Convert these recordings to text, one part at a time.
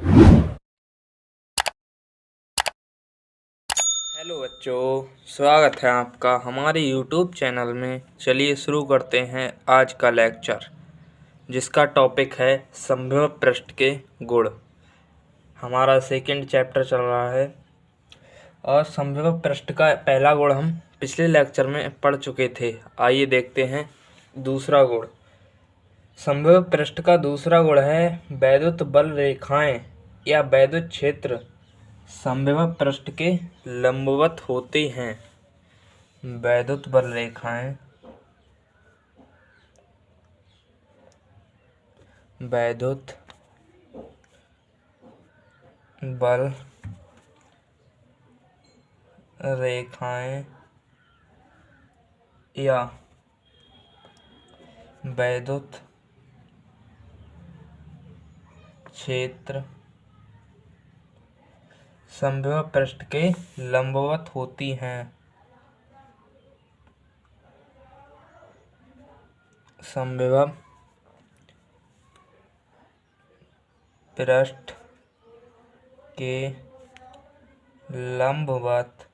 Hello बच्चों, स्वागत है आपका हमारे YouTube चैनल में। चलिए शुरू करते हैं आज का लेक्चर, जिसका टॉपिक है समविभव पृष्ठ के गुण। हमारा सेकंड चैप्टर चल रहा है और समविभव पृष्ठ का पहला गुण हम पिछले लेक्चर में पढ़ चुके थे। आइए देखते हैं दूसरा गुण। समविभव पृष्ठ का दूसरा गुण है वैद्युत बल रेखाएं या वैद्युत क्षेत्र समविभव पृष्ठ के लंबवत होते हैं। वैद्युत बल रेखाएं वैद्युत बल रेखाएं या वैद्युत क्षेत्र समविभव पृष्ठ के लंबवत होती हैं। समविभव पृष्ठ के लंबवत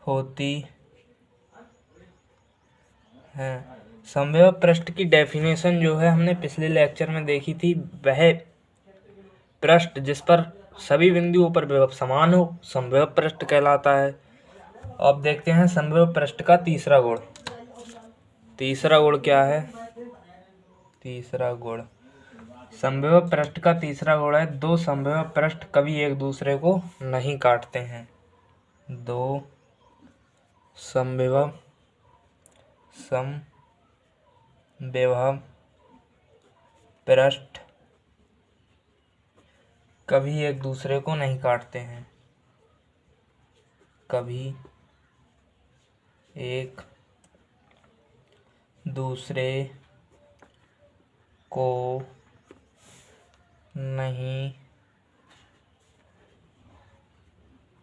होती हैं। समविभव पृष्ठ की डेफिनेशन जो है हमने पिछले लेक्चर में देखी थी। वह पृष्ठ जिस पर सभी बिंदुओं पर विभव समान हो समविभव पृष्ठ कहलाता है। अब देखते हैं समविभव पृष्ठ का तीसरा गुण। तीसरा गुण क्या है? तीसरा गुण समविभव पृष्ठ का तीसरा गुण है दो समविभव पृष्ठ कभी एक दूसरे को नहीं काटते हैं। दो समविभव पृष्ठ कभी एक दूसरे को नहीं काटते हैं। कभी एक दूसरे को नहीं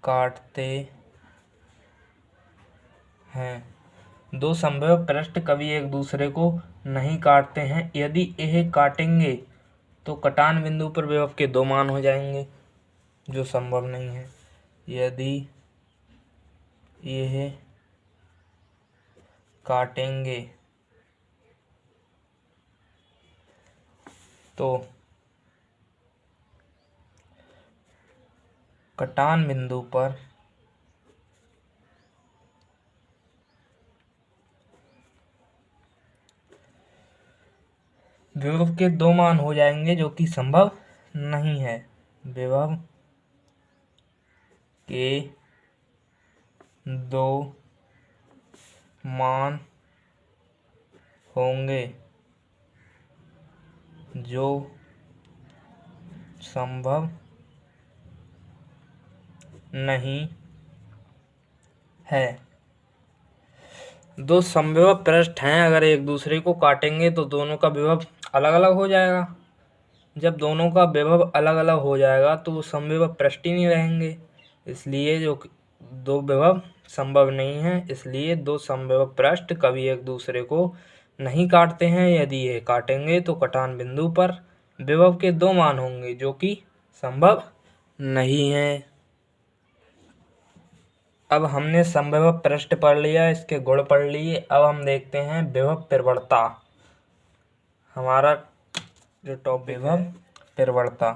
काटते हैं। दो समविभव पृष्ठ कभी एक दूसरे को नहीं काटते हैं। यदि यह काटेंगे तो कटान बिंदु पर विभव के दो मान हो जाएंगे, जो संभव नहीं है। यदि यह काटेंगे तो कटान बिंदु पर विभव के दो मान हो जाएंगे, जो कि संभव नहीं है। विभव के दो मान होंगे, जो संभव नहीं है। दो समविभव पृष्ठ हैं, अगर एक दूसरे को काटेंगे तो दोनों का विभव अलग अलग हो जाएगा। जब दोनों का विभव अलग अलग हो जाएगा तो वो समविभव पृष्ठ ही नहीं रहेंगे। इसलिए जो दो विभव संभव नहीं है, इसलिए दो समविभव पृष्ठ कभी एक दूसरे को नहीं काटते हैं। यदि ये काटेंगे तो कटान बिंदु पर विभव के दो मान होंगे, जो कि संभव नहीं है। अब हमने समविभव पृष्ठ पढ़ लिया, इसके गुण पढ़ लिए। अब हम देखते हैं विभव प्रवणता। हमारा जो टॉपिक विभव प्रवणता।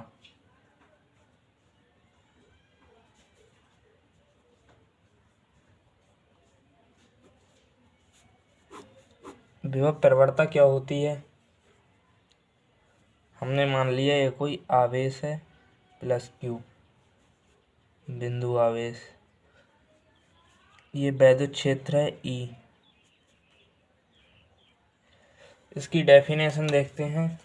विभव प्रवणता क्या होती है? हमने मान लिया ये कोई आवेश है प्लस क्यू, बिंदु आवेश। ये वैद्युत क्षेत्र है ई। इसकी डेफिनेशन देखते हैं।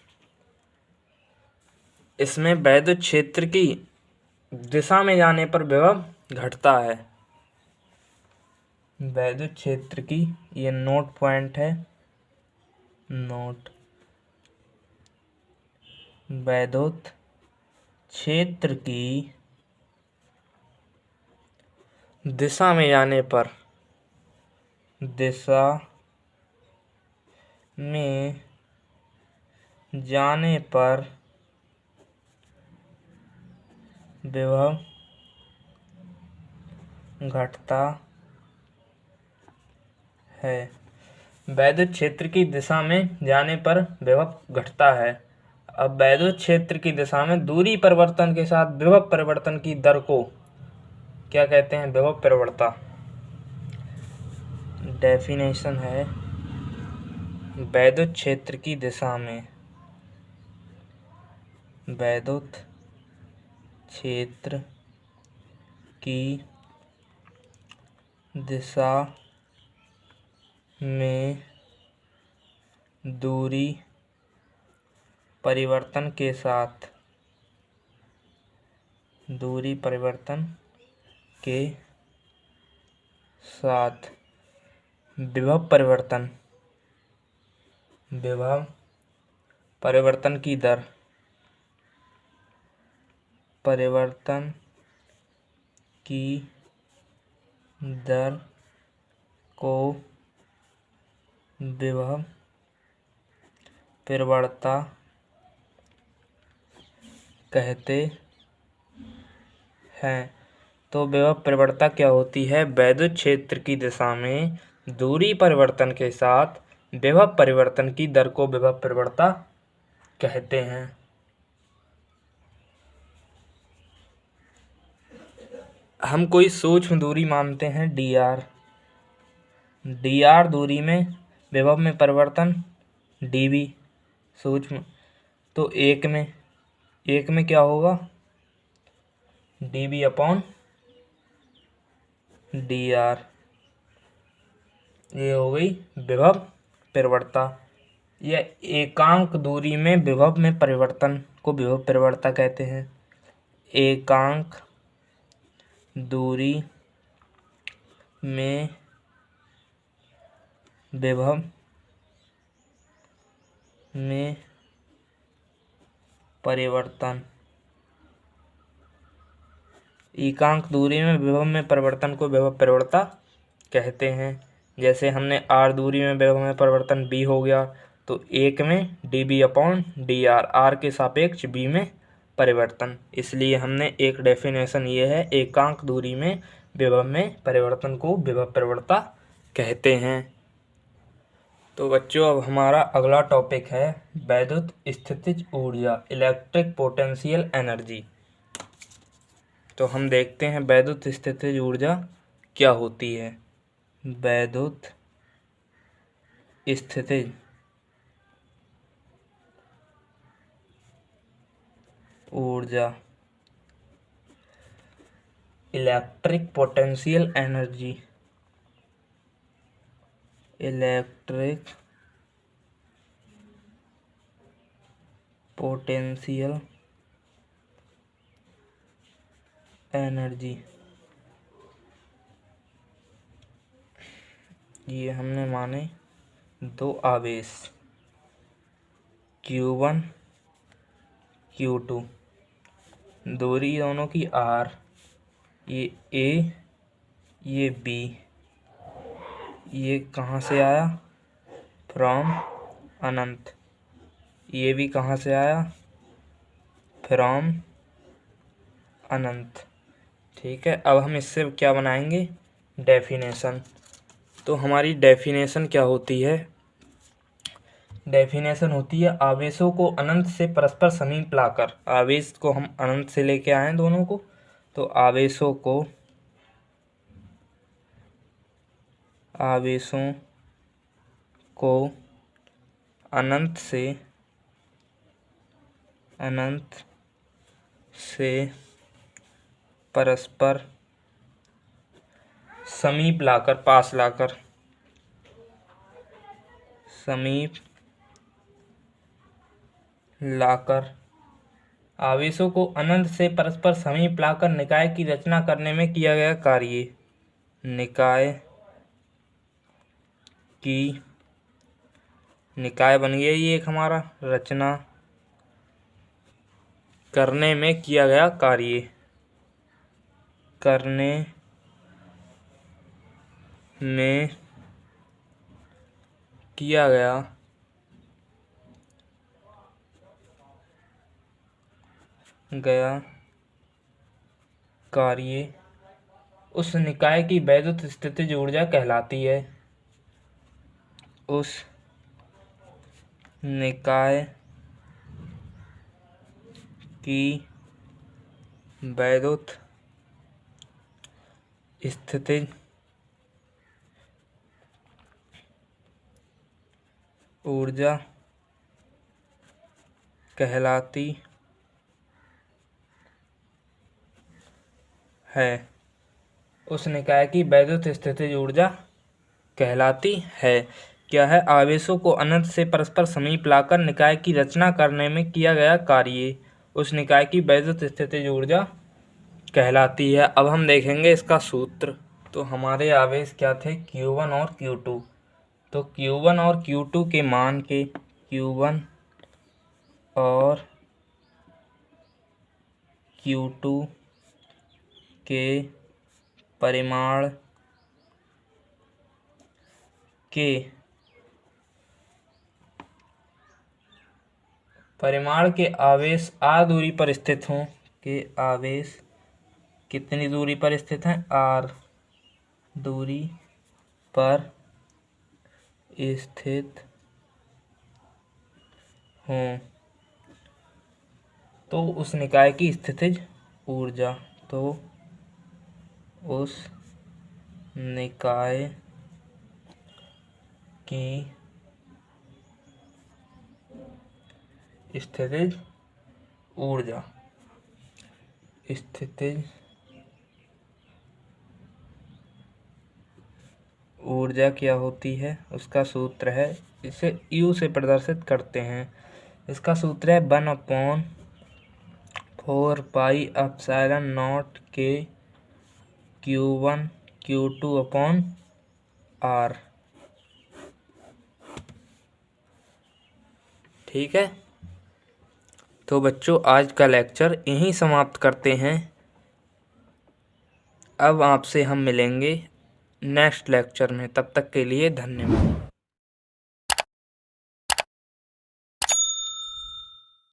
इसमें वैद्युत क्षेत्र की दिशा में जाने पर विभव घटता है। वैद्युत क्षेत्र की ये नोट पॉइंट है, नोट। वैद्युत क्षेत्र की दिशा में जाने पर, दिशा में जाने पर विभव घटता है। वैद्युत क्षेत्र की दिशा में जाने पर विभव घटता है। अब वैद्युत क्षेत्र की दिशा में दूरी परिवर्तन के साथ विभव परिवर्तन की दर को क्या कहते हैं? विभव परिवर्तन। डेफिनेशन है वैद्युत क्षेत्र की दिशा में, वैद्युत क्षेत्र की दिशा में दूरी परिवर्तन के साथ, दूरी परिवर्तन के साथ विभव परिवर्तन, विभव परिवर्तन की दर, परिवर्तन की दर को विभव परिवर्तन कहते हैं। तो विभव परिवर्तन क्या होती है? वैद्युत क्षेत्र की दिशा में दूरी परिवर्तन के साथ विभव परिवर्तन की दर को विभव परिवर्तन कहते हैं। हम कोई सूक्ष्म दूरी मानते हैं dr, dr दूरी में विभव में परिवर्तन dv सूक्ष्म, तो एक में क्या होगा? dv upon dr। ये हो गई विभव परिवर्तन। यह एकांक दूरी में विभव में परिवर्तन को विभव परिवर्तन कहते हैं। एकांक दूरी में विभव में परिवर्तन, एकांक दूरी में विभव में परिवर्तन को विभव परिवर्तन कहते हैं। जैसे हमने r दूरी में विभव में परिवर्तन b हो गया, तो एक में db अपॉन dr, r के सापेक्ष b में परिवर्तन। इसलिए हमने एक डेफिनेशन ये है, एकांक दूरी में विभव में परिवर्तन को विभव परिवर्तन कहते हैं। तो बच्चों, अब हमारा अगला टॉपिक है वैद्युत स्थितिज ऊर्जा, इलेक्ट्रिक पोटेंशियल एनर्जी। तो हम देखते हैं वैद्युत स्थितिज ऊर्जा क्या होती है। वैद्युत स्थितिज ऊर्जा, electric potential energy, electric potential energy. ये हमने माने दो आवेश Q1 Q2, दूरी दोनों की r, ये A ये B, ये कहाँ से आया? फ्रॉम अनंत। ये भी कहाँ से आया? फ्रॉम अनंत। ठीक है, अब हम इससे क्या बनाएंगे? डेफिनेशन। तो हमारी डेफिनेशन क्या होती है? डेफिनेशन होती है आवेशों को अनंत से परस्पर समीप लाकर, आवेश को हम अनंत से लेके आए हैं दोनों को, तो आवेशों को अनंत से परस्पर समीप लाकर, पास लाकर, समीप लाकर, आवेशों को अनंत से परस्पर समीप लाकर निकाय की रचना करने में किया गया कार्य। निकाय बन गया ये एक हमारा, रचना करने में किया गया कार्य, करने में किया गया कार्य उस निकाय की वैद्युत स्थितिज ऊर्जा कहलाती है। उस निकाय की वैद्युत स्थितिज ऊर्जा कहलाती है। उस निकाय की वैद्युत स्थितिज ऊर्जा कहलाती है। क्या है? आवेशों को अनंत से परस्पर समीप लाकर निकाय की रचना करने में किया गया कार्य उस निकाय की वैद्युत स्थितिज ऊर्जा कहलाती है। अब हम देखेंगे इसका सूत्र। तो हमारे आवेश क्या थे? Q1 और Q2। तो Q1 और Q2 के मान के Q1 और Q2 के परिमाण के आवेश r दूरी पर स्थित हों के आवेश कितनी दूरी पर स्थित हैं? r दूरी पर स्थित हों तो उस निकाय की स्थितिज ऊर्जा उस निकाय की स्थितिज ऊर्जा क्या होती है? उसका सूत्र है, इसे U से प्रदर्शित करते हैं। इसका सूत्र है 1/4πε0 के Q1 Q2/R। ठीक है, तो बच्चों आज का लेक्चर यहीं समाप्त करते हैं। अब आपसे हम मिलेंगे नेक्स्ट लेक्चर में। तब तक के लिए धन्यवाद।